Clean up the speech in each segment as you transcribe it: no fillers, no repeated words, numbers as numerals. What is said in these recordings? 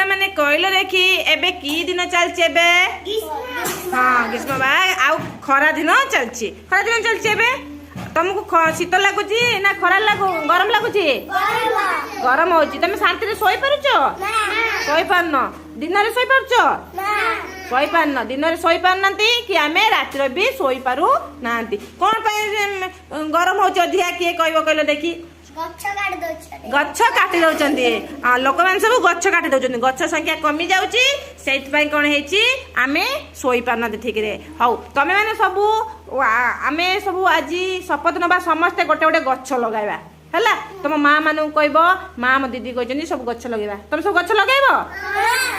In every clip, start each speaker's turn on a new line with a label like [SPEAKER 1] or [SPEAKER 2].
[SPEAKER 1] पिला माने कहले देखी एबे की दिन चलछि एबे हां ग्रीष्म बा आउ खरा दिन चलछि एबे तुमको शीत लगुची ना खरा लागू गरम लगुची गरम होची तुम शांति रे सोई पारुछ सोई पारन दिन रे सोई पारुछ सोई पारन दिन रे सोई पारनंती कि आमे रात रे भी सोई पारु नांती कोन पे गरम होची अधिया किए कहबो कहलो देखी गच्छ काटी दउचंदी लोक मान सब गच्छ काटी दउचंदी गच्छ संख्या कमी जाउची सेइत पई कोन हेची आमे सोई पारना ठीक रे हौ तमे माने सब आमे सब आज शपथ नबा समस्त गोटे गोटे गच्छ लगाइबा हला तुम माँ मानू कहबो माँ मो दीदी कहचंदी सब गच्छ लगाइबा तुम सब गच्छ लगाइबो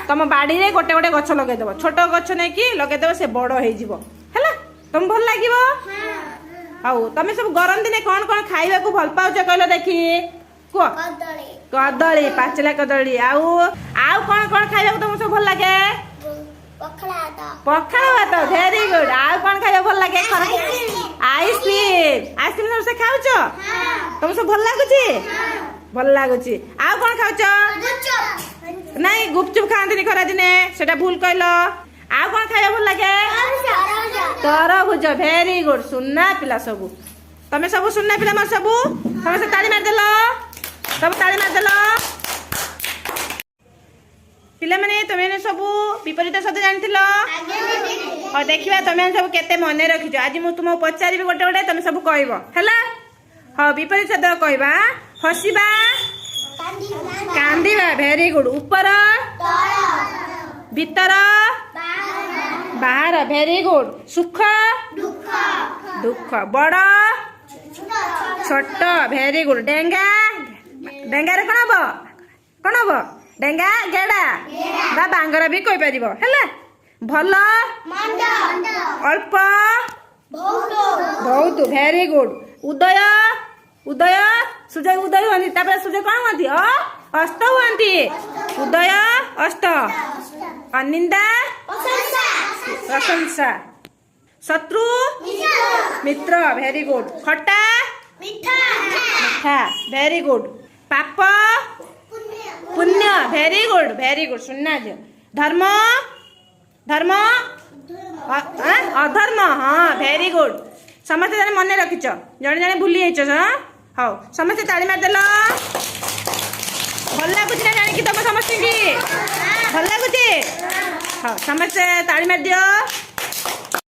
[SPEAKER 1] तुम बाड़ी रे गोटे गोटे गच्छ लगाइ देबो छोट गच्छ नै कि लगाइ देबो से बड़ हे जिवो हला तुम भल लागिवो हाउ तमे सब गरम दिने कोन कोन खाइबा को भल पाउछ कहलो देखी को कदली पाचला कदली आउ कोन कोन खाइबा को तुम सब भल लागे पखाल भात वेरी गुड आउ कोन खाइबा भल लागे आइसक्रीम सब से खाउछ तुम सब भल लागुची आउ कोन खाउछ नहीं गुपचुप खांती खरा दिने सेटा भूल कहलो आउ कोन खाइबा भल लागे तरबुज वेरी गुड सुनना पिला सबू तमे सबू सुनना पिला मर सबू तमे से ताली मार देलो सब ताली मार देलो पिला माने तमे सबू विपरीत शब्द जानथिलो और देखिबा तमे सब केते मने रखिजो आज मु तुम पचारिबे गोटे गोटे तमे सब कहबो हला हां विपरीत शब्द कहबा हसीबा कांदीबा वेरी गुड ऊपर भीतर बाहर वेरी गुड सुख दुख बड़ छोट वेरी गुड डेंगा रे कौन हम डेंगा गेड़ा बा बांगर भी कहि परिबो हैला भल अल्प बहुत वेरी गुड उदय सूर्य उदय होती तापर सूर्य कौन होती अस्त होती उदय अस्त अनिंदा प्रशंसा शत्रु मित्र वेरी गुड खट्टा मीठा वेरी गुड पाप पुण्य वेरी गुड सुनना जो धर्म अधर्म हाँ वेरी गुड समस्त जने मन रखिच जने जने भूली जाइछ हाँ समस्त ताली मार देल भल लगुच ना जानिकी तुम समस्त की भल लगुच हाँ समस्त ताली मार दियो।